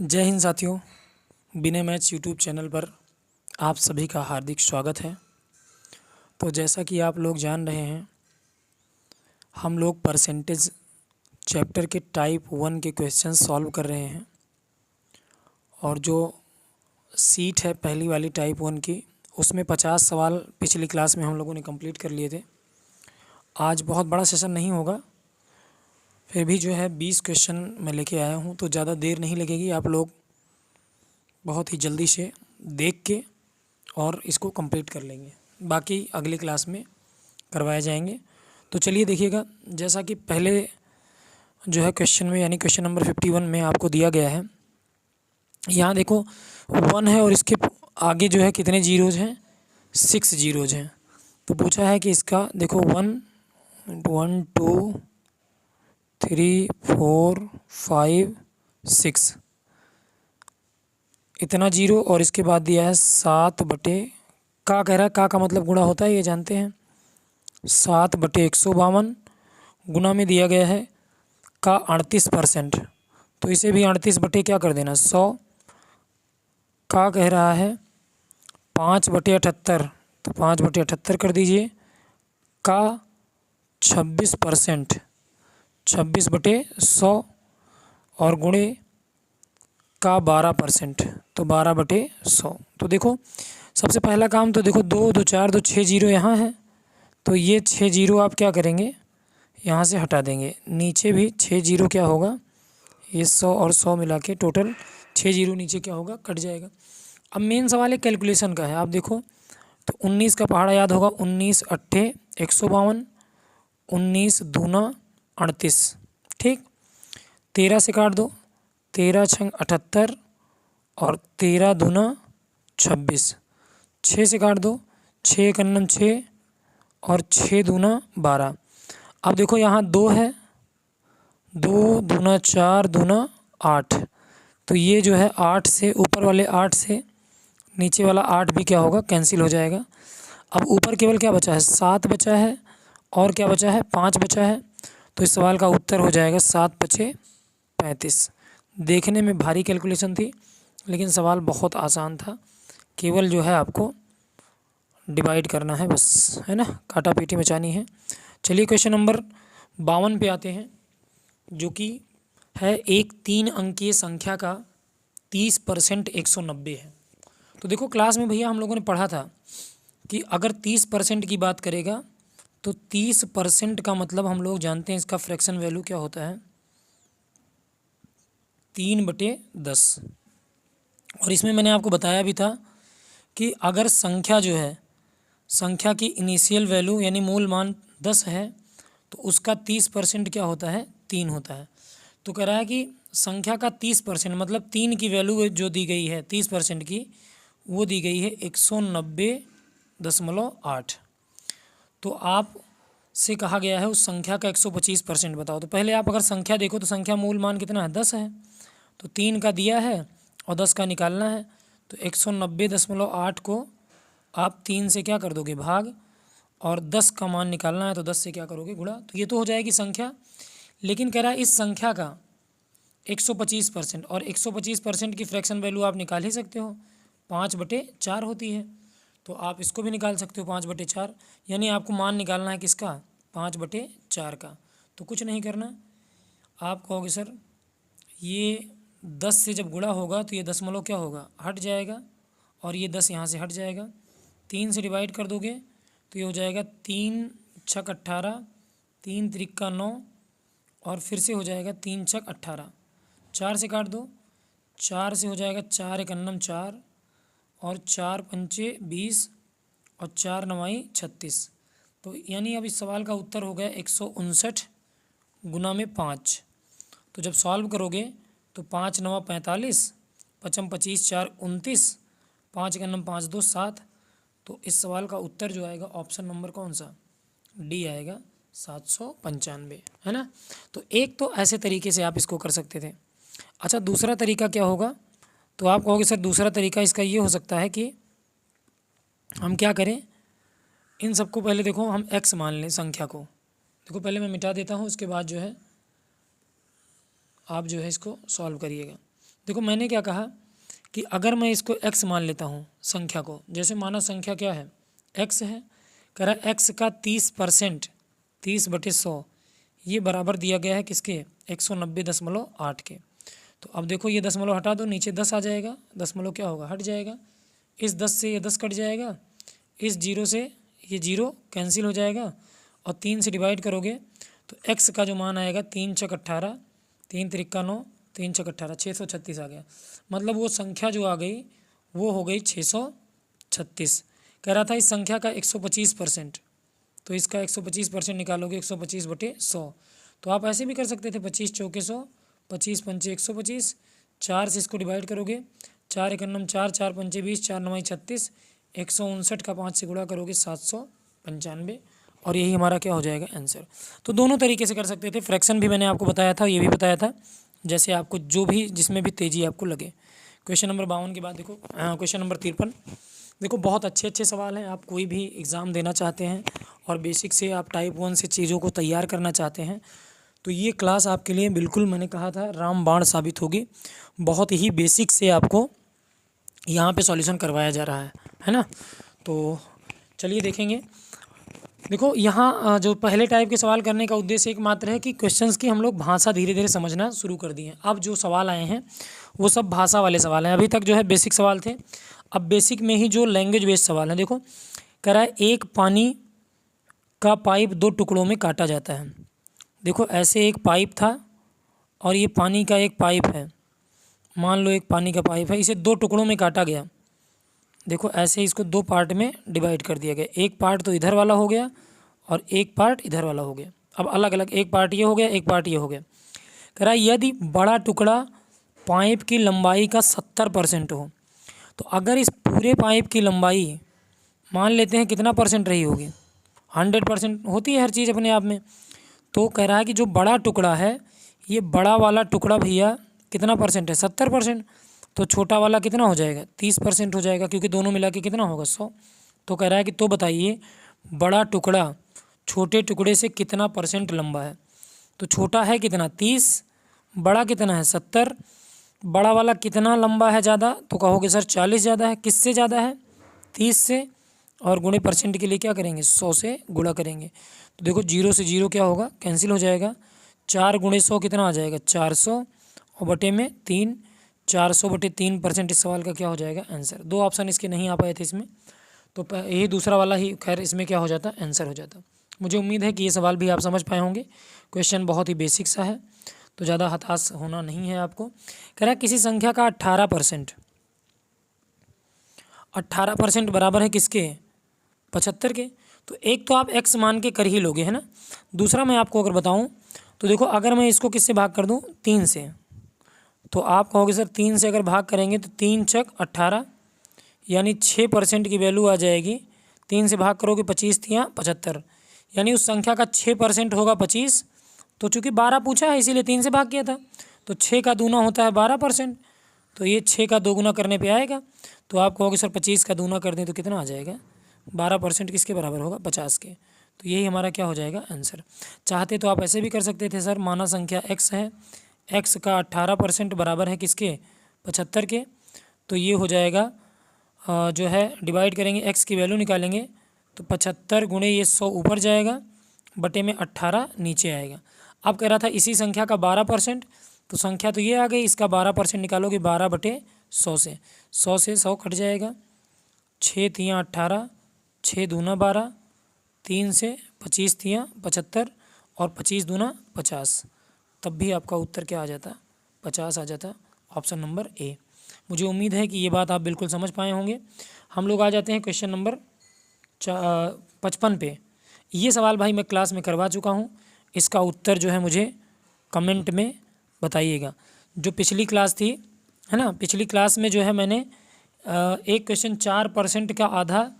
जय हिंद साथियों, बिना मैथ्स यूट्यूब चैनल पर आप सभी का हार्दिक स्वागत है। तो जैसा कि आप लोग जान रहे हैं, हम लोग परसेंटेज चैप्टर के टाइप 1 के क्वेश्चन सॉल्व कर रहे हैं और जो सीट है पहली वाली टाइप 1 की, उसमें 50 सवाल पिछली क्लास में हम लोगों ने कंप्लीट कर लिए थे। आज बहुत बड़ा सेशन नहीं होगा, फिर भी जो है 20 क्वेश्चन मैं लेके आया हूँ, तो ज़्यादा देर नहीं लगेगी। आप लोग बहुत ही जल्दी से देख के और इसको कंप्लीट कर लेंगे, बाकी अगली क्लास में करवाए जाएंगे। तो चलिए देखिएगा, जैसा कि पहले जो है क्वेश्चन में यानी क्वेश्चन नंबर 51 में आपको दिया गया है। यहाँ देखो 1 है और इसके आगे जो है कितने जीरोज़ हैं, 6 जीरोज़ हैं। तो पूछा है कि इसका देखो 1 1 2 3 4 5 6 इतना जीरो, और इसके बाद दिया है 7 बटे का कह रहा है। का मतलब गुणा होता है, ये जानते हैं। 7 बटे 152 गुना में दिया गया है का 38%, तो इसे भी 38 बटे क्या कर देना 100। का कह रहा है 5 बटे 78, तो 5 बटे 78 कर दीजिए। का 26%, 26 बटे 100 और गुणे का 12%, तो 12 बटे 100। तो देखो सबसे पहला काम तो देखो 2 2 4 2 6 जीरो यहाँ है, तो ये 6 जीरो आप क्या करेंगे, यहाँ से हटा देंगे। नीचे भी 6 जीरो क्या होगा, ये 100 और 100 मिला के टोटल 6 जीरो नीचे क्या होगा, कट जाएगा। अब मेन सवाल है कैलकुलेशन का है। आप देखो तो 19 का पहाड़ा याद होगा, 19 अट्ठे 152, 19 दूना 38, ठीक। 13 से काट दो, 13 छंग 78 और 13 दूना 26। 6 से काट दो, 6 एक अन्नम 6 और 6 दूना 12। अब देखो यहाँ 2 है, 2 दूना 4 दूना 8, तो ये जो है 8 से ऊपर वाले 8 से नीचे वाला 8 भी क्या होगा, कैंसिल हो जाएगा। अब ऊपर केवल क्या बचा है, 7 बचा है और क्या बचा है, 5 बचा है। तो इस सवाल का उत्तर हो जाएगा 7 पचे 35। देखने में भारी कैलकुलेशन थी, लेकिन सवाल बहुत आसान था। केवल जो है आपको डिवाइड करना है बस, है ना, काटा पीटी मचानी है। चलिए क्वेश्चन नंबर 52 पे आते हैं, जो कि है एक 3 अंकीय संख्या का 30% 190 है। तो देखो क्लास में भैया हम लोगों ने पढ़ा था कि अगर 30% की बात करेगा तो 30% का मतलब हम लोग जानते हैं इसका फ्रैक्शन वैल्यू क्या होता है, 3/10। और इसमें मैंने आपको बताया भी था कि अगर संख्या जो है, संख्या की इनिशियल वैल्यू यानी मूल मान 10 है, तो उसका 30% क्या होता है, 3 होता है। तो कह रहा है कि संख्या का 30% मतलब 3 की वैल्यू जो दी गई है 30% की, वो दी गई है 190.8। तो आप से कहा गया है उस संख्या का 125% बताओ। तो पहले आप अगर संख्या देखो तो संख्या मूल मान कितना है, 10 है, तो 3 का दिया है और 10 का निकालना है। तो 190.8 को आप 3 से क्या कर दोगे, भाग, और 10 का मान निकालना है तो 10 से क्या करोगे, गुणा। तो ये तो हो जाएगी संख्या। लेकिन कह रहा है इस संख्या का 125%, और 125% की फ्रैक्शन वैल्यू आप निकाल ही सकते हो, 5/4 होती है। तो आप इसको भी निकाल सकते हो 5/4, यानी आपको मान निकालना है किसका, 5/4 का। तो कुछ नहीं करना, आप कहोगे सर ये 10 से जब गुणा होगा तो ये दशमलव क्या होगा, हट जाएगा, और ये 10 यहाँ से हट जाएगा। 3 से डिवाइड कर दोगे तो ये हो जाएगा 3 छक 18, 3 त्रिका 9, और फिर से हो जाएगा 3 छक 18। 4 से काट दो, 4 से हो जाएगा 4 एक अन्नम 4 और 4 पंचे 20 और 4 नवाई 36। तो यानी अब इस सवाल का उत्तर हो गया 159 गुना में 5। तो जब सॉल्व करोगे तो 5 नवा 45, पचम 25 4 29, 5 एक अन्नम 5 2 7। तो इस सवाल का उत्तर जो आएगा ऑप्शन नंबर कौन सा, डी आएगा, 795, है ना। तो एक तो ऐसे तरीके से आप इसको कर सकते थे। अच्छा दूसरा तरीका क्या होगा, तो आप कहोगे सर दूसरा तरीका इसका ये हो सकता है कि हम क्या करें, इन सबको पहले देखो हम x मान लें संख्या को। देखो पहले मैं मिटा देता हूँ, उसके बाद जो है आप जो है इसको सॉल्व करिएगा। देखो मैंने क्या कहा कि अगर मैं इसको x मान लेता हूँ संख्या को, जैसे माना संख्या क्या है x है, कह रहा है x का 30%, 30/100 ये बराबर दिया गया है किसके 190.8 के। तो अब देखो ये दशमलव हटा दो, नीचे 10 आ जाएगा, दशमलव क्या होगा हट जाएगा, इस 10 से ये 10 कट जाएगा, इस 0 से ये 0 कैंसिल हो जाएगा और 3 से डिवाइड करोगे तो x का जो मान आएगा 3 छक 18, 3 त्रिक्का 9, 3 छक 18, 636 आ गया। मतलब वो संख्या जो आ गई वो हो गई 636। कह रहा था इस संख्या का 125%, तो इसका 125% निकालोगे 125/100। तो आप ऐसे भी कर सकते थे 25 चौके 100, 25 पंचे 125, 4 से इसको डिवाइड करोगे, 4 एकन्नम 4, 4 पंचे 20, 4 नवाई 36, 159 का 5 से गुणा करोगे 795 और यही हमारा क्या हो जाएगा आंसर। तो दोनों तरीके से कर सकते थे, फ्रैक्शन भी मैंने आपको बताया था, ये भी बताया था, जैसे आपको जो भी जिसमें भी तेज़ी आपको लगे। क्वेश्चन नंबर 52 के बाद देखो क्वेश्चन नंबर 53। देखो बहुत अच्छे अच्छे सवाल हैं, आप कोई भी एग्ज़ाम देना चाहते हैं और बेसिक से आप टाइप 1 से चीज़ों को तैयार करना चाहते हैं तो ये क्लास आपके लिए बिल्कुल मैंने कहा था रामबाण साबित होगी। बहुत ही बेसिक से आपको यहाँ पे सॉल्यूशन करवाया जा रहा है ना। तो चलिए देखेंगे। देखो यहाँ जो पहले टाइप के सवाल करने का उद्देश्य एकमात्र है कि क्वेश्चंस की हम लोग भाषा धीरे धीरे समझना शुरू कर दिए हैं। अब जो सवाल आए हैं वो सब भाषा वाले सवाल हैं, अभी तक जो है बेसिक सवाल थे, अब बेसिक में ही जो लैंग्वेज बेस्ड सवाल हैं। देखो कह रहा है एक पानी का पाइप 2 टुकड़ों में काटा जाता है। देखो ऐसे एक पाइप था और ये पानी का एक पाइप है, मान लो एक पानी का पाइप है, इसे 2 टुकड़ों में काटा गया। देखो ऐसे इसको 2 पार्ट में डिवाइड कर दिया गया, एक पार्ट तो इधर वाला हो गया और एक पार्ट इधर वाला हो गया। अब अलग अलग, एक पार्ट ये हो गया, एक पार्ट ये हो गया। कह रहा है यदि बड़ा टुकड़ा पाइप की लंबाई का 70% हो, तो अगर इस पूरे पाइप की लंबाई मान लेते हैं कितना परसेंट रही होगी, 100% होती है हर चीज़ अपने आप में। तो कह रहा है कि जो बड़ा टुकड़ा है, ये बड़ा वाला टुकड़ा भैया कितना परसेंट है, 70%। तो छोटा वाला कितना हो जाएगा, 30% हो जाएगा, क्योंकि दोनों मिला के कितना होगा 100। तो कह रहा है कि तो बताइए बड़ा टुकड़ा छोटे टुकड़े से कितना परसेंट लंबा है। तो छोटा है कितना 30, बड़ा कितना है 70, बड़ा वाला कितना लंबा है ज़्यादा, तो कहोगे सर 40 ज़्यादा है। किससे ज़्यादा है, 30 से, और गुणे परसेंट के लिए क्या करेंगे 100 से गुणा करेंगे। तो देखो 0 से 0 क्या होगा कैंसिल हो जाएगा, 4 गुणे 100 कितना आ जाएगा 400 और बटे में 3, 400/3% इस सवाल का क्या हो जाएगा आंसर। 2 ऑप्शन इसके नहीं आ पाए थे इसमें, तो यही दूसरा वाला ही खैर इसमें क्या हो जाता आंसर हो जाता। मुझे उम्मीद है कि ये सवाल भी आप समझ पाए होंगे। क्वेश्चन बहुत ही बेसिक सा है, तो ज़्यादा हताश होना नहीं है आपको। कह रहा है किसी संख्या का 18%, 18% बराबर है किसके 75 के। तो एक तो आप x मान के कर ही लोगे है ना। दूसरा मैं आपको अगर बताऊं तो देखो अगर मैं इसको किससे भाग कर दूं 3 से, तो आप कहोगे सर 3 से अगर भाग करेंगे तो 3 छक 18 यानी 6% की वैल्यू आ जाएगी। 3 से भाग करोगे 25 तियाँ 75, यानी उस संख्या का 6% होगा 25। तो चूँकि 12 पूछा है इसीलिए 3 से भाग किया था, तो 6 का दूना होता है 12%, तो ये 6 का दोगुना करने पे आएगा। तो आप कहोगे सर 25 का दूना कर दें तो कितना आ जाएगा 12% किसके बराबर होगा 50 के। तो यही हमारा क्या हो जाएगा आंसर। चाहते तो आप ऐसे भी कर सकते थे सर, माना संख्या x है, x का 18% बराबर है किसके 75 के। तो ये हो जाएगा जो है डिवाइड करेंगे x की वैल्यू निकालेंगे तो 75 गुणे ये 100 ऊपर जाएगा बटे में 18 नीचे आएगा। अब कह रहा था इसी संख्या का 12%, तो संख्या तो ये आ गई, इसका 12% निकालोगे 12/100 से, 100 से 100 कट जाएगा, 6 तियाँ 18, 6 दूना 12, 3 से 25 तियाँ 75 और 25 दूना 50, तब भी आपका उत्तर क्या आ जाता 50 आ जाता, ऑप्शन नंबर ए। मुझे उम्मीद है कि ये बात आप बिल्कुल समझ पाए होंगे। हम लोग आ जाते हैं क्वेश्चन नंबर 55 पे। ये सवाल भाई मैं क्लास में करवा चुका हूँ, इसका उत्तर जो है मुझे कमेंट में बताइएगा। जो पिछली क्लास थी है ना, पिछली क्लास में जो है मैंने एक क्वेश्चन 4% का आधा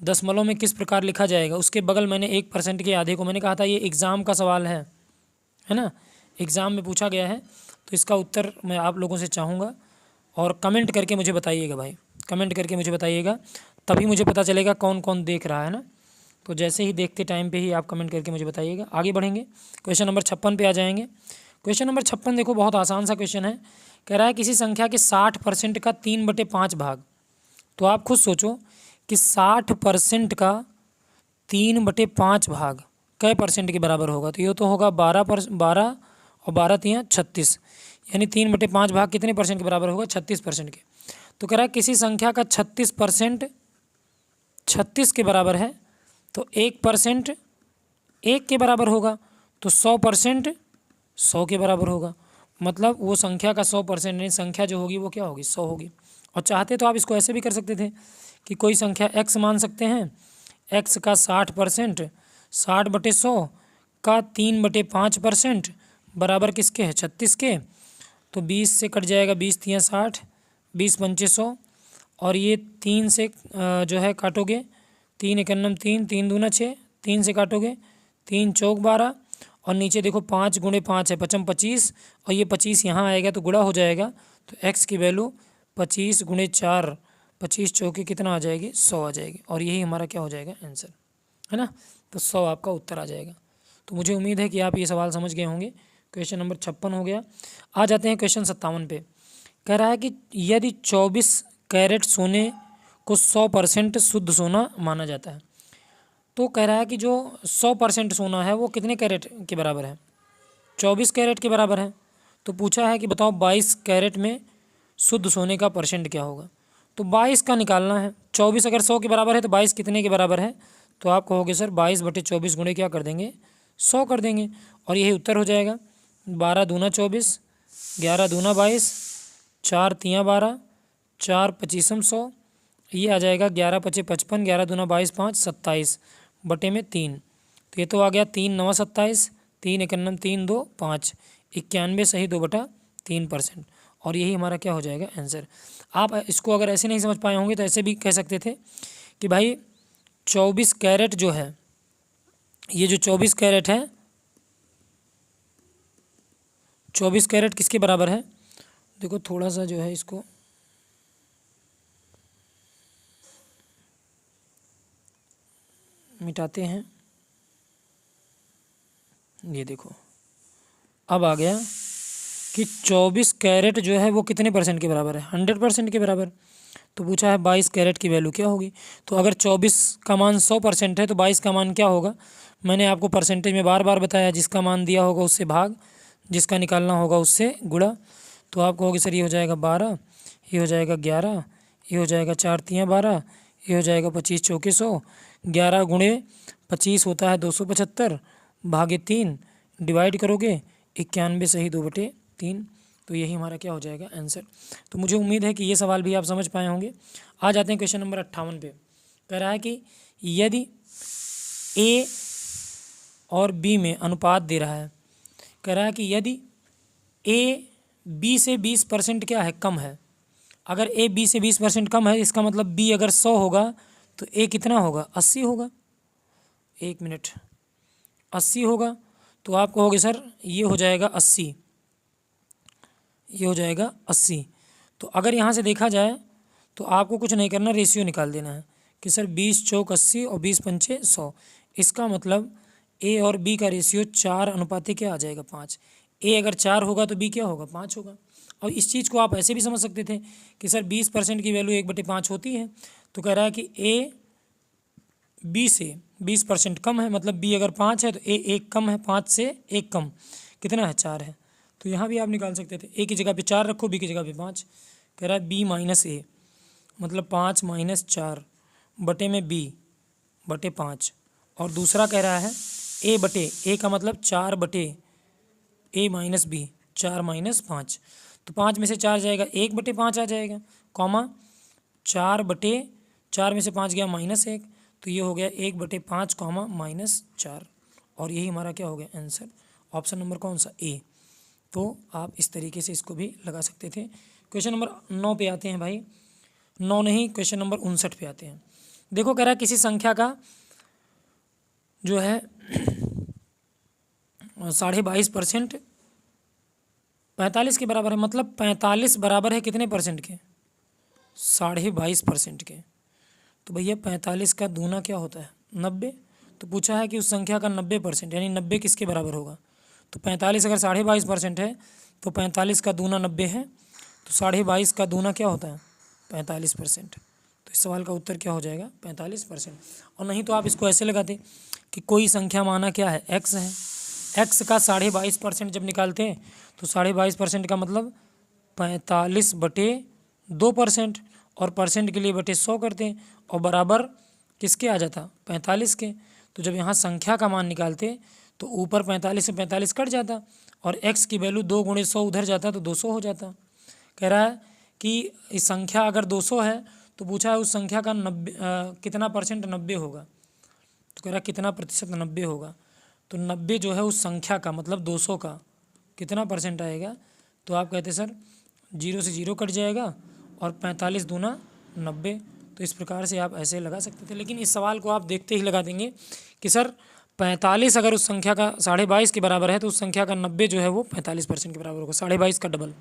दशमलव में किस प्रकार लिखा जाएगा, उसके बगल मैंने 1% के आधे को मैंने कहा था ये एग्ज़ाम का सवाल है ना, एग्ज़ाम में पूछा गया है। तो इसका उत्तर मैं आप लोगों से चाहूँगा और कमेंट करके मुझे बताइएगा भाई, कमेंट करके मुझे बताइएगा, तभी मुझे पता चलेगा कौन कौन देख रहा है ना। तो जैसे ही देखते टाइम पे ही आप कमेंट करके मुझे बताइएगा। आगे बढ़ेंगे, क्वेश्चन नंबर 56 पे आ जाएंगे। क्वेश्चन नंबर 56 देखो बहुत आसान सा क्वेश्चन है। कह रहा है किसी संख्या के 60% का 3/5 भाग। तो आप खुद सोचो कि 60% का 3/5 भाग कै परसेंट के बराबर होगा। तो ये तो होगा 12 और 12 तियाँ 36, यानी 3/5 भाग कितने परसेंट के बराबर होगा? 36% के। तो कह रहा है किसी संख्या का 36% 36 के बराबर है, तो 1% 1 के बराबर होगा, तो 100% 100 के बराबर होगा। मतलब वो संख्या का 100% यानी संख्या जो होगी वो क्या होगी? 100 होगी। और चाहते तो आप इसको ऐसे भी कर सकते थे कि कोई संख्या x मान सकते हैं, x का 60% 60/100 का 3/5% बराबर किसके है? 36 के। तो 20 से कट जाएगा, 20 तियाँ 60, 20 पंचे 100, और ये 3 से जो है काटोगे, 3 एकन्नम 3, 3 दूना 6, 3 से काटोगे, 3 चौक 12, और नीचे देखो 5 गुणे 5 है, 55 25, और ये 25 यहाँ आएगा तो गुणा हो जाएगा। तो x की वैल्यू 25 गुणे 4, 25 चौके कितना आ जाएगी? 100 आ जाएगी। और यही हमारा क्या हो जाएगा? आंसर, है ना। तो 100 आपका उत्तर आ जाएगा। तो मुझे उम्मीद है कि आप ये सवाल समझ गए होंगे। क्वेश्चन नंबर 56 हो गया। आ जाते हैं क्वेश्चन 57 पे। कह रहा है कि यदि 24 कैरेट सोने को 100% शुद्ध सोना माना जाता है, तो कह रहा है कि जो 100% सोना है वो कितने कैरेट के बराबर है? 24 कैरेट के बराबर है। तो पूछा है कि बताओ 22 कैरेट में शुद्ध सोने का परसेंट क्या होगा? तो 22 का निकालना है। 24 अगर 100 के बराबर है तो 22 कितने के बराबर है? तो आप कहोगे सर 22/24 गुणे क्या कर देंगे? 100 कर देंगे, और यही उत्तर हो जाएगा। 12 दूना 24, 11 दूना 22, 4 तियाँ 12, 4 पचीसम 100, ये आ जाएगा 11 पचे 55, 11 दूना 22, 5 27 बटे में 3। तो ये तो आ गया 3 9 27, 3 एकन्नम 3 2 5, 91 सही 2/3%। और यही हमारा क्या हो जाएगा? आंसर। आप इसको अगर ऐसे नहीं समझ पाए होंगे तो ऐसे भी कह सकते थे कि भाई 24 कैरेट जो है, ये जो 24 कैरेट है, 24 कैरेट किसके बराबर है? देखो थोड़ा सा जो है इसको मिटाते हैं। ये देखो अब आ गया कि 24 कैरेट जो है वो कितने परसेंट के बराबर है? 100% के बराबर। तो पूछा है 22 कैरेट की वैल्यू क्या होगी? तो अगर 24 का मान 100% है तो 22 का मान क्या होगा? मैंने आपको परसेंटेज में बार बार बताया, जिसका मान दिया होगा उससे भाग, जिसका निकालना होगा उससे गुणा। तो आप कहोगे सर ये हो जाएगा 12, ये हो जाएगा 11, ये हो जाएगा 4 तियाँ 12, ये हो जाएगा 25 चौके 100, 11 गुणे 25 होता है 275 भागे 3, डिवाइड करोगे 91 सही 2/3। तो यही हमारा क्या हो जाएगा? आंसर। तो मुझे उम्मीद है कि ये सवाल भी आप समझ पाए होंगे। आ जाते हैं क्वेश्चन नंबर 58 पे। कह रहा है कि यदि ए और बी में अनुपात दे रहा है, कह रहा है कि यदि ए बी से 20% क्या है? कम है। अगर ए बी से 20% कम है, इसका मतलब बी अगर 100 होगा तो ए कितना होगा? 80 होगा। 1 मिनट, 80 होगा। तो आप कहोगे सर ये हो जाएगा 80, ये हो जाएगा 80। तो अगर यहाँ से देखा जाए तो आपको कुछ नहीं करना, रेशियो निकाल देना है कि सर 20 चौक 80 और 20 पंचे 100। इसका मतलब ए और बी का रेशियो 4 क्या आ जाएगा? 5। ए अगर 4 होगा तो बी क्या होगा? 5 होगा। और इस चीज़ को आप ऐसे भी समझ सकते थे कि सर 20% की वैल्यू 1/5 होती है। तो कह रहा है कि ए बी से 20% कम है, मतलब बी अगर 5 है तो ए 1 कम है, 5 से 1 कम कितना है? 4 है। तो यहाँ भी आप निकाल सकते थे, ए की जगह पे 4 रखो, बी की जगह पे 5। कह रहा है बी माइनस ए, मतलब 5 माइनस 4 बटे में बी बटे 5। और दूसरा कह रहा है ए बटे, ए का मतलब 4 बटे ए माइनस बी, 4 माइनस 5। तो 5 में से 4 जाएगा, 1/5 आ जाएगा, कॉमा 4 बटे 4 में से 5 गया -1, तो ये हो गया 1/5 कॉमा -4। और यही हमारा क्या हो गया? आंसर। ऑप्शन नंबर कौन सा? ए। तो आप इस तरीके से इसको भी लगा सकते थे। क्वेश्चन नंबर 9 पे आते हैं भाई। 9 नहीं, क्वेश्चन नंबर 59 पे आते हैं। देखो कह रहा है किसी संख्या का जो है 22.5% 45 के बराबर है, मतलब 45 बराबर है कितने परसेंट के? 22.5% के। तो भैया 45 का दूना क्या होता है? 90। तो पूछा है कि उस संख्या का 90% यानी 90 किसके बराबर होगा? तो 45 अगर 22.5% है तो 45 का दूना 90 है, तो 22.5 का दूना क्या होता है 45%। तो इस सवाल का उत्तर क्या हो जाएगा 45%। और नहीं तो आप इसको ऐसे लगाते कि कोई संख्या माना क्या है x है, x का 22.5% जब निकालते हैं तो 22.5% का मतलब 45/2%, और परसेंट के लिए बटे 100 करते हैं और बराबर किसके आ जाता 45 के। तो जब यहाँ संख्या का मान निकालते तो ऊपर 45 से 45 कट जाता और x की वैल्यू 2 × 100 उधर जाता तो 200 हो जाता। कह रहा है कि इस संख्या अगर 200 है तो पूछा है उस संख्या का 90 कितना परसेंट 90 होगा। तो कह रहा है कितना प्रतिशत 90 होगा। तो 90 जो है उस संख्या का मतलब 200 का कितना परसेंट आएगा। तो आप कहते सर 0 से 0 कट जाएगा और 45 दूना 90। तो इस प्रकार से आप ऐसे लगा सकते थे, लेकिन इस सवाल को आप देखते ही लगा देंगे कि सर 45 अगर उस संख्या का 22.5 के बराबर है तो उस संख्या का 90 जो है वो 45% के बराबर होगा, 22.5 का डबल।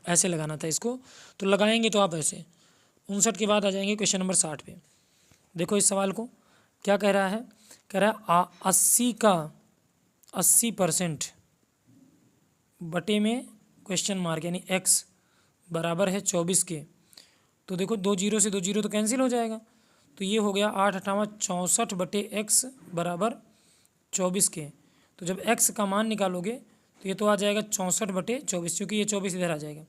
ऐसे लगाना था इसको। तो लगाएंगे तो आप ऐसे 59 के बाद आ जाएंगे क्वेश्चन नंबर 60 पे। देखो इस सवाल को क्या कह रहा है, कह रहा है 80 का 80% बटे में क्वेश्चन मार्क यानी x बराबर है 24 के। तो देखो 2 0 से 2 0 तो कैंसिल हो जाएगा। तो ये हो गया 8 × 8 = 64 बटे x बराबर 24 के। तो जब x का मान निकालोगे तो ये तो आ जाएगा 64 बटे 24, क्योंकि ये 24 इधर आ जाएगा।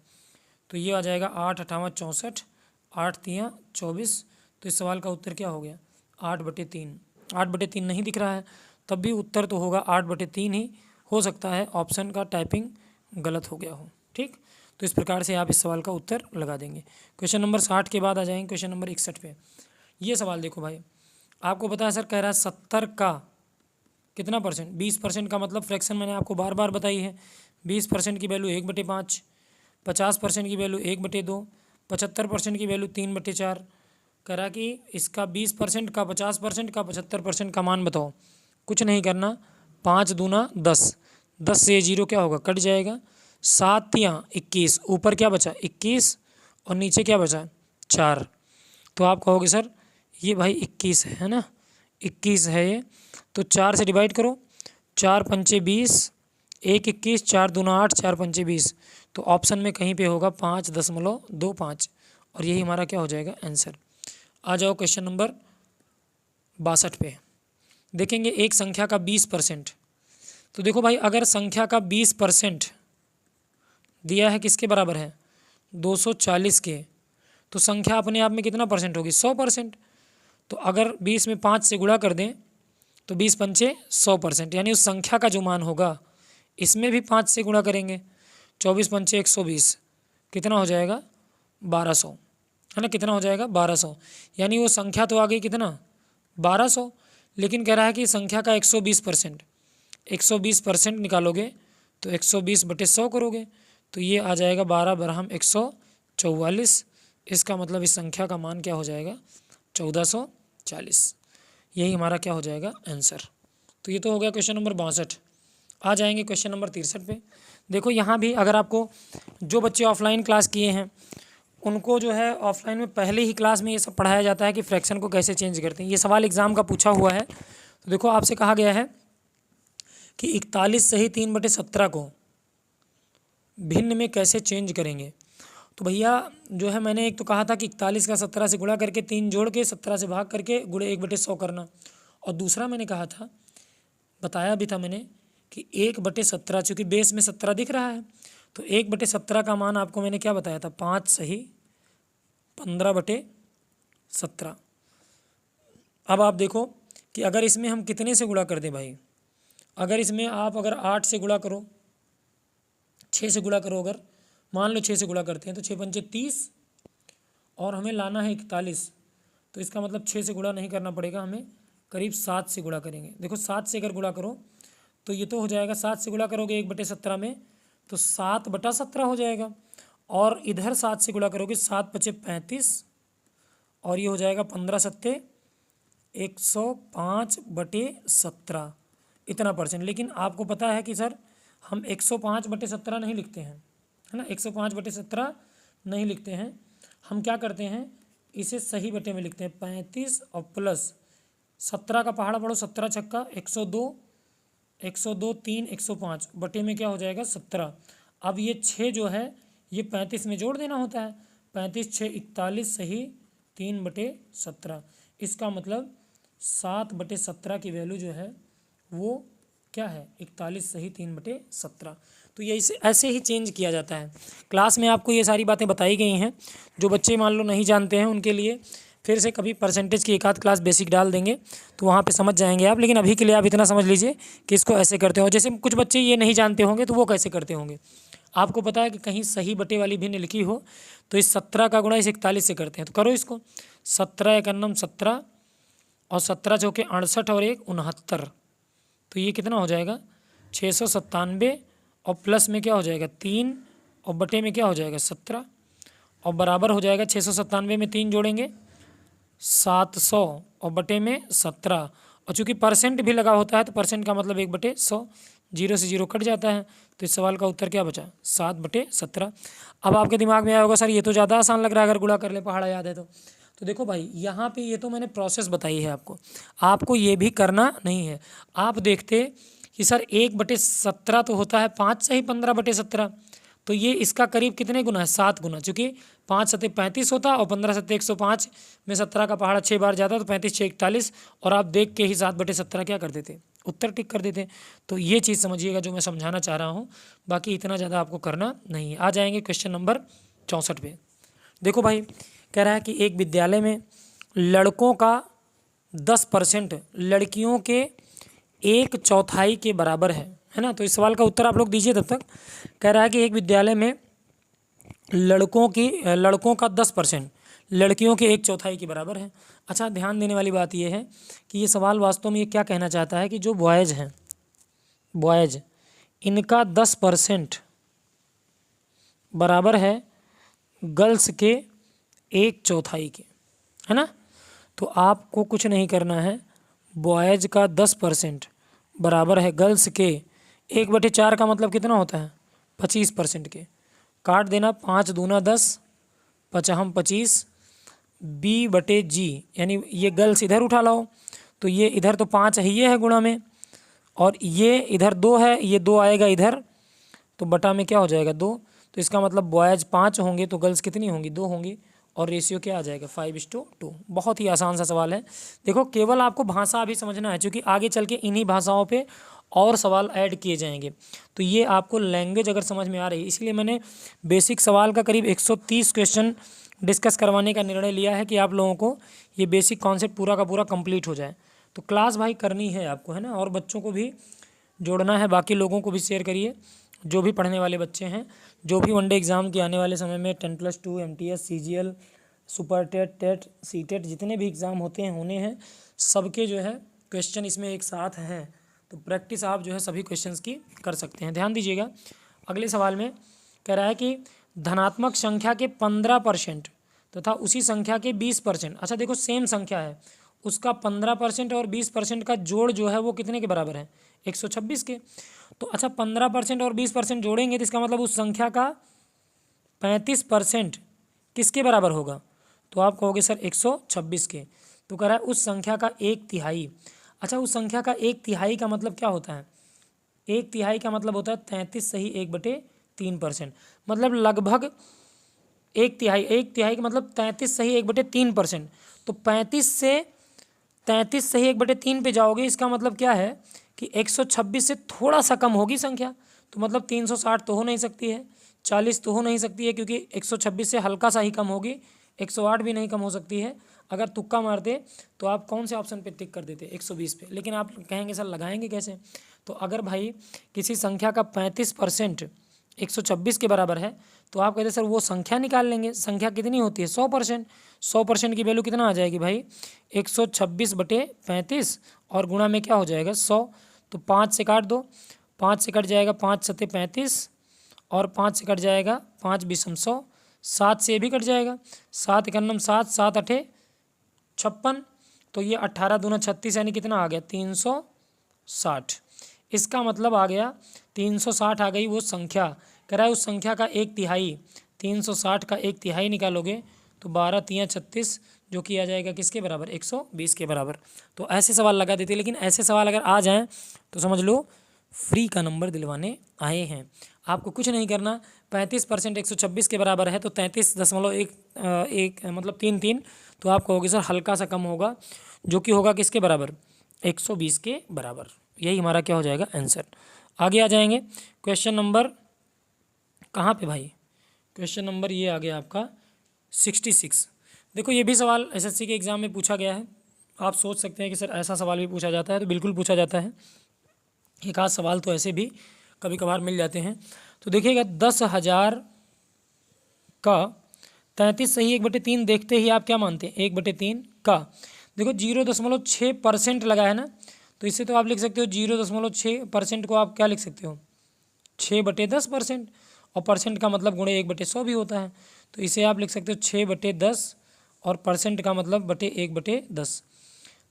तो ये आ जाएगा 8 × 8 = 64, 8 × 3 = 24। तो इस सवाल का उत्तर क्या हो गया 8/3। 8/3 नहीं दिख रहा है तब भी उत्तर तो होगा 8/3 ही। हो सकता है ऑप्शन का टाइपिंग गलत हो गया हो। ठीक, तो इस प्रकार से आप इस सवाल का उत्तर लगा देंगे। क्वेश्चन नंबर 60 के बाद आ जाएंगे क्वेश्चन नंबर 61 पे। ये सवाल देखो भाई, आपको पता है सर कह रहा है 70 का कितना परसेंट 20% का मतलब फ्रैक्शन मैंने आपको बार बार बताई है। 20% की वैल्यू 1/5, 50% की वैल्यू 1/2, 75% की वैल्यू 3/4। कह रहा कि इसका 20% का 50% का 75% का मान बताओ। कुछ नहीं करना, 5 दूना 10, 10 से 0 क्या होगा कट जाएगा। 7 × 21, ऊपर क्या बचा 21 और नीचे क्या बचा 4। तो आप कहोगे सर ये भाई 21 है ना, 21 है ये। तो 4 से डिवाइड करो, 4 × 5 = 20, 1 21, 4 दूना 8, 4 × 5 = 20। तो ऑप्शन में कहीं पे होगा 5.25 और यही हमारा क्या हो जाएगा आंसर। आ जाओ क्वेश्चन नंबर 62 पे। देखेंगे एक संख्या का 20%। तो देखो भाई अगर संख्या का 20% दिया है किसके बराबर है 240 के, तो संख्या अपने आप में कितना परसेंट होगी 100%। तो अगर 20 में 5 से गुणा कर दें तो 20 × 5 = 100%, यानी उस संख्या का जो मान होगा इसमें भी 5 से गुणा करेंगे। 24 × 5 = 120, कितना हो जाएगा 1200, है ना, कितना हो जाएगा 1200। यानी वो संख्या तो आ गई कितना 1200, लेकिन कह रहा है कि संख्या का 120%, 120% निकालोगे तो 120/100 करोगे तो ये आ जाएगा 12 बराबर 144। इसका मतलब इस संख्या का मान क्या हो जाएगा 1440। यही हमारा क्या हो जाएगा आंसर। तो ये तो हो गया क्वेश्चन नंबर 62। आ जाएंगे क्वेश्चन नंबर 63 पे। देखो यहाँ भी अगर आपको जो बच्चे ऑफलाइन क्लास किए हैं उनको जो है ऑफलाइन में पहले ही क्लास में ये सब पढ़ाया जाता है कि फ्रैक्शन को कैसे चेंज करते हैं। ये सवाल एग्जाम का पूछा हुआ है। तो देखो आपसे कहा गया है कि 41 सही 3/17 को भिन्न में कैसे चेंज करेंगे। तो भैया जो है मैंने एक तो कहा था कि 41 का 17 से गुणा करके 3 जोड़ के 17 से भाग करके गुणे 1/100 करना, और दूसरा मैंने कहा था बताया भी था मैंने कि 1/17 चूँकि बेस में 17 दिख रहा है तो 1/17 का मान आपको मैंने क्या बताया था 5 सही 15/17। अब आप देखो कि अगर इसमें हम कितने से गुणा कर दें भाई, अगर इसमें आप अगर 8 से गुणा करो, 6 से गुणा करो, अगर मान लो 6 से गुणा करते हैं तो 6 × 5 = 30 और हमें लाना है 41। तो इसका मतलब 6 से गुणा नहीं करना पड़ेगा, हमें करीब 7 से गुणा करेंगे। देखो 7 से अगर गुणा करो तो ये तो हो जाएगा 7 से गुणा करोगे 1/17 में तो 7/17 हो जाएगा, और इधर 7 से गुणा करोगे 7 × 5 = 35 और ये हो जाएगा 15×7 = 105/17 इतना परसेंट। लेकिन आपको पता है कि सर हम 105/17 नहीं लिखते हैं, है ना, 105/17 नहीं लिखते हैं। हम क्या करते हैं इसे सही बटे में लिखते हैं 35 और प्लस 17 का पहाड़ा पढ़ो, 17 छक्का 102, 102 3 105 बटे में क्या हो जाएगा 17। अब ये 6 जो है ये 35 में जोड़ देना होता है। 35 6 41 सही 3/17। इसका मतलब 7/17 की वैल्यू जो है वो क्या है, 41 सही 3/17। तो ये ऐसे ही चेंज किया जाता है। क्लास में आपको ये सारी बातें बताई गई हैं। जो बच्चे मान लो नहीं जानते हैं उनके लिए फिर से कभी परसेंटेज की एक आध क्लास बेसिक डाल देंगे तो वहाँ पे समझ जाएंगे आप। लेकिन अभी के लिए आप इतना समझ लीजिए कि इसको ऐसे करते हो। जैसे कुछ बच्चे ये नहीं जानते होंगे तो वो कैसे करते होंगे। आपको पता है कि कहीं सही बटे वाली भिन्न लिखी हो तो इस 17 का गुणा इस 41 से करते हैं। तो करो इसको, 17 एकन्नम 17 और 17 चौके 68 और 1 69। तो ये कितना हो जाएगा 697 और प्लस में क्या हो जाएगा 3 और बटे में क्या हो जाएगा 17 और बराबर हो जाएगा 697 में 3 जोड़ेंगे 700 और बटे में 17। और चूंकि परसेंट भी लगा होता है तो परसेंट का मतलब 1/100, 0 से 0 कट जाता है। तो इस सवाल का उत्तर क्या बचा 7/17। अब आपके दिमाग में आया होगा सर ये तो ज़्यादा आसान लग रहा है अगर गुणा कर ले पहाड़ा याद है तो देखो भाई यहाँ पे ये तो मैंने प्रोसेस बताई है आपको ये भी करना नहीं है। आप देखते कि सर 1/17 तो होता है 5 सही 15/17। तो ये इसका करीब कितने गुना है 7 गुना, चूँकि 5 सत्ते 35 होता और 15 सत्ते 105 में 17 का पहाड़ा 6 बार जाता तो 35 6 41। और आप देख के ही 7/17 क्या कर देते उत्तर टिक कर देते। तो ये चीज़ समझिएगा जो मैं समझाना चाह रहा हूँ। बाकी इतना ज़्यादा आपको करना नहीं है। आ जाएंगे क्वेश्चन नंबर 64 पे। देखो भाई कह रहा है कि एक विद्यालय में लड़कों का 10% लड़कियों के 1/4 के बराबर है ना। तो इस सवाल का उत्तर आप लोग दीजिए तब तक। कह रहा है कि एक विद्यालय में लड़कों का 10% लड़कियों के 1/4 के बराबर है। अच्छा ध्यान देने वाली बात यह है कि ये सवाल वास्तव में ये क्या कहना चाहता है कि जो बॉयज़ हैं बॉयज़ इनका 10% बराबर है गर्ल्स के 1/4 के, है ना। तो आपको कुछ नहीं करना है, बॉयज़ का 10% बराबर है गर्ल्स के 1/4 का मतलब कितना होता है 25% के। काट देना 5 दूना 10 पचहम 25 B/G यानी ये गर्ल्स इधर उठा लाओ तो ये इधर तो 5 है ये है गुणा में और ये इधर 2 है ये 2 आएगा इधर तो बटा में क्या हो जाएगा 2। तो इसका मतलब बॉयज़ 5 होंगे तो गर्ल्स कितनी होंगी 2 होंगी और रेशियो क्या आ जाएगा 5:2। बहुत ही आसान सा सवाल है। देखो केवल आपको भाषा अभी समझना है क्योंकि आगे चल के इन्हीं भाषाओं पे और सवाल ऐड किए जाएंगे। तो ये आपको लैंग्वेज अगर समझ में आ रही है इसलिए मैंने बेसिक सवाल का करीब 130 क्वेश्चन डिस्कस करवाने का निर्णय लिया है कि आप लोगों को ये बेसिक कॉन्सेप्ट पूरा का पूरा कंप्लीट हो जाए। तो क्लास भाई करनी है आपको, है ना, और बच्चों को भी जोड़ना है, बाकी लोगों को भी शेयर करिए जो भी पढ़ने वाले बच्चे हैं, जो भी वनडे एग्ज़ाम के आने वाले समय में 10+2 MTS CGL super TET TET CTET जितने भी एग्ज़ाम होने हैं सबके जो है क्वेश्चन इसमें एक साथ हैं। तो प्रैक्टिस आप जो है सभी क्वेश्चंस की कर सकते हैं। ध्यान दीजिएगा अगले सवाल में कह रहा है कि धनात्मक संख्या के 15% तथा उसी संख्या के 20%। अच्छा देखो सेम संख्या है उसका 15% और 20% का जोड़ जो है वो कितने के बराबर है 126 के। तो अच्छा 15% और 20% जोड़ेंगे तो इसका मतलब उस संख्या का 35% किसके बराबर होगा। तो आप कहोगे सर 126 के। तो कह रहा है उस संख्या का 1/3। अच्छा उस संख्या का 1/3 का मतलब क्या होता है 1/3 का मतलब होता है 33 सही 1/3%। मतलब लगभग 1/3 का मतलब 33 सही 1/3%। तो 35 से 33 सही 1/3 पे जाओगे इसका मतलब क्या है कि 126 से थोड़ा सा कम होगी संख्या। तो मतलब 360 तो हो नहीं सकती है, 40 तो हो नहीं सकती है क्योंकि 126 से हल्का सा ही कम होगी, 108 भी नहीं कम हो सकती है। अगर तुक्का मारते तो आप कौन से ऑप्शन पे टिक कर देते 120 पे। लेकिन आप कहेंगे सर लगाएंगे कैसे। तो अगर भाई किसी संख्या का 35% 126 के बराबर है तो आप कहते सर वो संख्या निकाल लेंगे। संख्या कितनी होती है 100%। 100% की वैल्यू कितना आ जाएगी भाई 126/35 और गुणा में क्या हो जाएगा 100। तो 5 से काट दो, 5 से कट जाएगा 5 सत्ते 35 और 5 से कट जाएगा 5 बीसम 100, 7 से भी कट जाएगा 7 एकन्नम 7 7 अठे 56। तो ये 18 दूना 36 यानी कितना आ गया 360। इसका मतलब आ गया 360 आ गई वो संख्या। कह रहा है उस संख्या का 1/3 360 का 1/3 निकालोगे तो 12 3 36 जो कि आ जाएगा किसके बराबर 120 के बराबर। तो ऐसे सवाल लगा देते। लेकिन ऐसे सवाल अगर आ जाएं तो समझ लो फ्री का नंबर दिलवाने आए हैं। आपको कुछ नहीं करना, 35% 126 के बराबर है तो 33.1 मतलब 3 तो आप कहोगे सर हल्का सा कम होगा, जो कि होगा किसके बराबर, 120 के बराबर। यही हमारा क्या हो जाएगा आंसर। आगे आ जाएंगे क्वेश्चन नंबर, कहाँ पे भाई, क्वेश्चन नंबर ये आ गया आपका 66। देखो ये भी सवाल एसएससी के एग्ज़ाम में पूछा गया है। आप सोच सकते हैं कि सर ऐसा सवाल भी पूछा जाता है, तो बिल्कुल पूछा जाता है। एक आध सवाल तो ऐसे भी कभी कभार मिल जाते हैं। तो देखिएगा 10,000 का 33 सही 1/3 देखते ही आप क्या मानते हैं, 1/3 का, देखो 0.6% लगा है ना, तो इससे तो आप लिख सकते हो 0.6% को आप क्या लिख सकते हो, 6/10%, और परसेंट का मतलब गुणे 1/100 भी होता है, तो इसे आप लिख सकते हो 6/10 और परसेंट का मतलब बटे 1/10।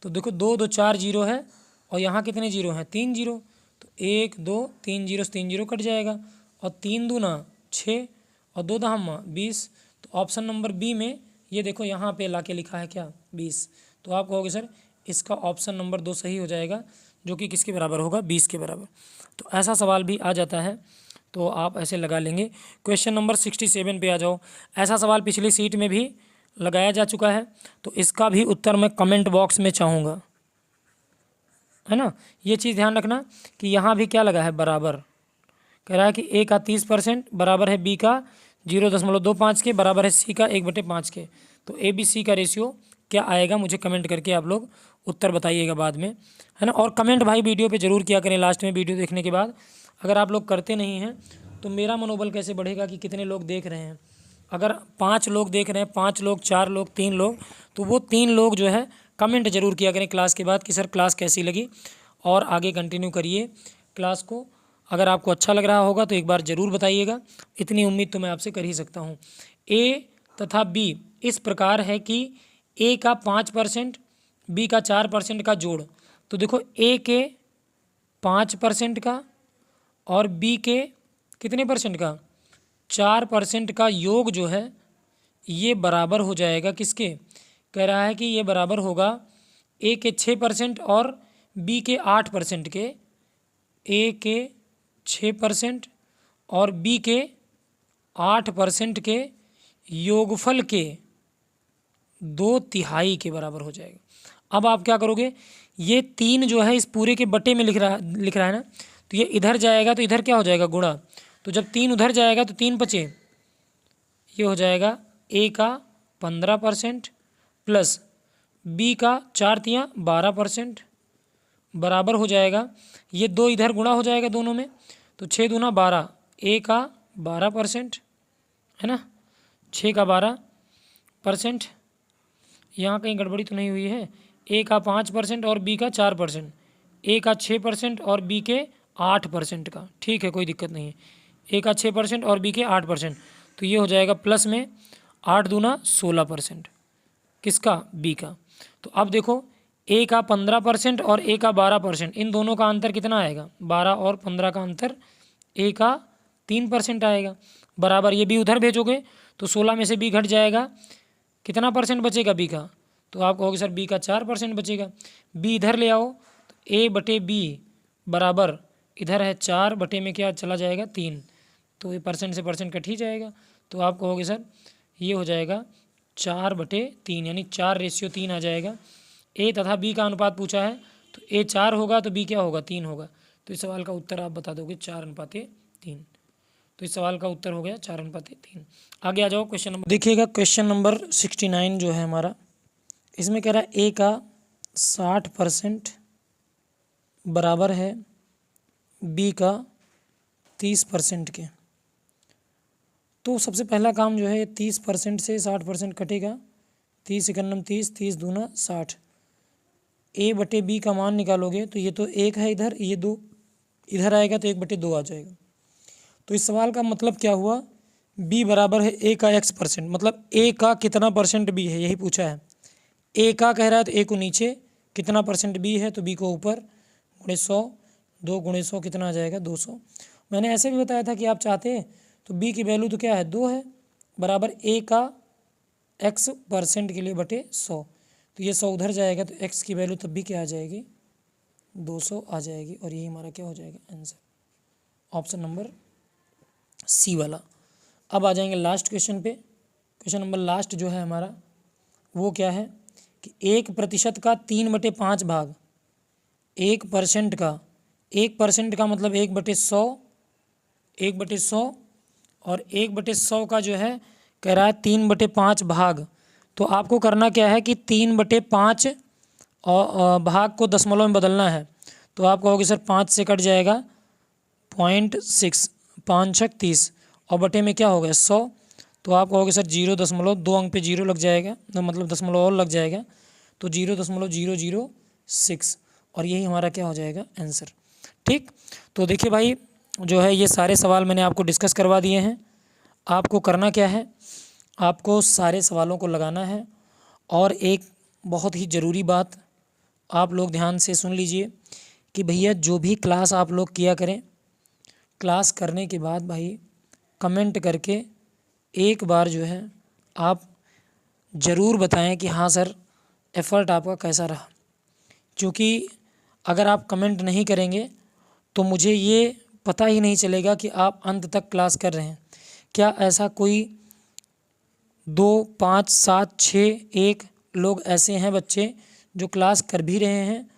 तो देखो 2 2 4 जीरो है और यहाँ कितने जीरो हैं, 3 जीरो, तो 1 2 3 जीरो से 3 जीरो कट जाएगा, और 3 दूना 6 और 2 दहम्मा 20। तो ऑप्शन नंबर बी में ये देखो यहाँ पे लाके लिखा है क्या, 20। तो आप कहोगे सर इसका ऑप्शन नंबर 2 सही हो जाएगा, जो कि किसके बराबर होगा, 20 के बराबर। तो ऐसा सवाल भी आ जाता है, तो आप ऐसे लगा लेंगे। क्वेश्चन नंबर 67 पे आ जाओ। ऐसा सवाल पिछली सीट में भी लगाया जा चुका है, तो इसका भी उत्तर मैं कमेंट बॉक्स में चाहूँगा, है ना। ये चीज़ ध्यान रखना कि यहाँ भी क्या लगा है, बराबर। कह रहा है कि ए का 30% बराबर है बी का 0.25 के, बराबर है सी का 1/5 के। तो ए बी सी का रेशियो क्या आएगा, मुझे कमेंट करके आप लोग उत्तर बताइएगा बाद में, है ना। और कमेंट भाई वीडियो पे ज़रूर किया करें लास्ट में वीडियो देखने के बाद। अगर आप लोग करते नहीं हैं तो मेरा मनोबल कैसे बढ़ेगा कि कितने लोग देख रहे हैं। अगर 5 लोग देख रहे हैं, 5 लोग, 4 लोग, 3 लोग, तो वो 3 लोग जो है कमेंट जरूर किया करें क्लास के बाद कि सर क्लास कैसी लगी, और आगे कंटिन्यू करिए क्लास को। अगर आपको अच्छा लग रहा होगा तो एक बार ज़रूर बताइएगा, इतनी उम्मीद तो मैं आपसे कर ही सकता हूँ। ए तथा बी इस प्रकार है कि ए का 5%, बी का 4% का जोड़, तो देखो ए के 5% का और बी के कितने परसेंट का, 4% का योग जो है ये बराबर हो जाएगा किसके, कह रहा है कि ये बराबर होगा ए के 6% और बी के 8% के। ए के 6% और बी के 8% के योगफल के 2/3 के बराबर हो जाएगा। अब आप क्या करोगे, ये 3 जो है इस पूरे के बटे में लिख रहा है ना, तो ये इधर जाएगा तो इधर क्या हो जाएगा, गुणा। तो जब 3 उधर जाएगा तो 3 बचे, ये हो जाएगा ए का 15% प्लस बी का 4×3 12% बराबर हो जाएगा, ये 2 इधर गुणा हो जाएगा दोनों में, तो 6 दूना 12, ए का 12%, है ना, 6 का 12%। यहाँ कहीं गड़बड़ी तो नहीं हुई है, ए का 5% और बी का 4%, ए का 6% और बी के 8% का, ठीक है कोई दिक्कत नहीं है, ए का 6% और बी के 8%, तो ये हो जाएगा प्लस में 8 दूना 16%, किसका, बी का। तो अब देखो ए का 15% और ए का 12%, इन दोनों का अंतर कितना आएगा, 12 और 15 का अंतर ए का 3% आएगा, बराबर। ये बी उधर भेजोगे तो 16 में से बी घट जाएगा, कितना परसेंट बचेगा बी का, तो आप कहोगे सर बी का 4% बचेगा। बी इधर ले आओ तो ए बटे बी बराबर इधर है 4 बटे में क्या चला जाएगा 3, तो ये परसेंट से परसेंट कट ही जाएगा, तो आप कहोगे सर ये हो जाएगा 4/3, यानी 4:3 आ जाएगा। ए तथा बी का अनुपात पूछा है, तो ए 4 होगा तो बी क्या होगा, 3 होगा, तो इस सवाल का उत्तर आप बता दोगे 4:3। तो इस सवाल का उत्तर हो गया 4:3। आगे आ जाओ क्वेश्चन नंबर, देखिएगा क्वेश्चन नंबर 69 जो है हमारा, इसमें कह रहा है ए का 60% बराबर है बी का 30% के। तो सबसे पहला काम जो है 30% से 60% कटेगा, 30 एकन्नम 30, 30 दूना 60, ए बटे बी का मान निकालोगे तो ये तो 1 है इधर, ये 2 इधर आएगा तो 1/2 आ जाएगा। तो इस सवाल का मतलब क्या हुआ, b बराबर है a का x%, मतलब a का कितना परसेंट b है यही पूछा है। a का कह रहा है तो a को नीचे, कितना परसेंट b है तो b को ऊपर, गुणे 100, 2 गुणे 100 कितना आ जाएगा 200। मैंने ऐसे भी बताया था कि आप चाहते तो b की वैल्यू तो क्या है 2 है, बराबर a का x% के लिए बटे 100, तो ये 100 उधर जाएगा तो x की वैल्यू तब भी क्या आ जाएगी 200 आ जाएगी और यही हमारा क्या हो जाएगा आंसर, ऑप्शन नंबर सी वाला। अब आ जाएंगे लास्ट क्वेश्चन पे। क्वेश्चन नंबर लास्ट जो है हमारा वो क्या है कि 1% का 3/5 भाग, 1% का, 1% का मतलब 1/100, 1/100 और 1/100 का जो है कह रहा है 3/5 भाग। तो आपको करना क्या है कि 3/5 और भाग को दशमलव में बदलना है। तो आप कहोगे सर 5 से कट जाएगा 0.6, 5 छक 30 और बटे में क्या हो गया 100। तो आप कहोगे सर 0.2 अंक पे 0 लग जाएगा, तो मतलब दशमलव और लग जाएगा, तो 0.006 और यही हमारा क्या हो जाएगा आंसर। ठीक, तो देखिए भाई जो है ये सारे सवाल मैंने आपको डिस्कस करवा दिए हैं। आपको करना क्या है, आपको सारे सवालों को लगाना है। और एक बहुत ही ज़रूरी बात आप लोग ध्यान से सुन लीजिए कि भैया जो भी क्लास आप लोग किया करें, क्लास करने के बाद भाई कमेंट करके एक बार जो है आप ज़रूर बताएं कि हाँ सर एफ़र्ट आपका कैसा रहा। क्योंकि अगर आप कमेंट नहीं करेंगे तो मुझे ये पता ही नहीं चलेगा कि आप अंत तक क्लास कर रहे हैं। क्या ऐसा कोई 2, 5, 7, 6, 1 लोग ऐसे हैं बच्चे जो क्लास कर भी रहे हैं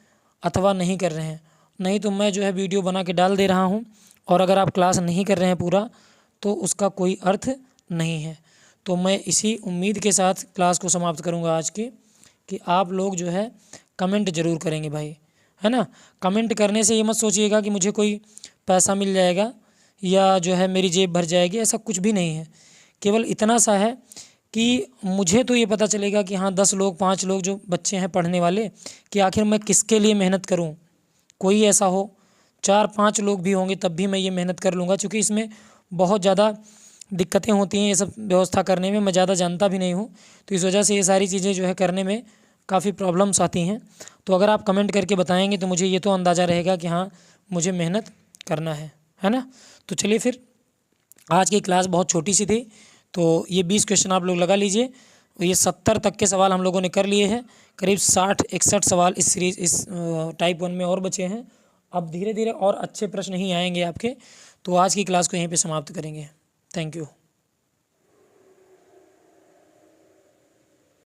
अथवा नहीं कर रहे हैं? नहीं तो मैं जो है वीडियो बना के डाल दे रहा हूँ और अगर आप क्लास नहीं कर रहे हैं पूरा तो उसका कोई अर्थ नहीं है। तो मैं इसी उम्मीद के साथ क्लास को समाप्त करूँगा आज की, कि आप लोग जो है कमेंट ज़रूर करेंगे भाई, है ना। कमेंट करने से ये मत सोचिएगा कि मुझे कोई पैसा मिल जाएगा या जो है मेरी जेब भर जाएगी, ऐसा कुछ भी नहीं है। केवल इतना सा है कि मुझे तो ये पता चलेगा कि हाँ 10 लोग 5 लोग जो बच्चे हैं पढ़ने वाले, कि आखिर मैं किसके लिए मेहनत करूँ। कोई ऐसा हो 4-5 लोग भी होंगे तब भी मैं ये मेहनत कर लूँगा, क्योंकि इसमें बहुत ज़्यादा दिक्कतें होती हैं ये सब व्यवस्था करने में, मैं ज़्यादा जानता भी नहीं हूँ। तो इस वजह से ये सारी चीज़ें जो है करने में काफ़ी प्रॉब्लम्स आती हैं। तो अगर आप कमेंट करके बताएंगे तो मुझे ये तो अंदाज़ा रहेगा कि हाँ मुझे मेहनत करना है ना। तो चलिए फिर, आज की क्लास बहुत छोटी सी थी, तो ये 20 क्वेश्चन आप लोग लगा लीजिए। ये 70 तक के सवाल हम लोगों ने कर लिए हैं। करीब 60-61 सवाल इस सीरीज इस टाइप 1 में और बचे हैं। अब धीरे धीरे और अच्छे प्रश्न ही आएंगे आपके। तो आज की क्लास को यहीं पे समाप्त करेंगे। Thank you.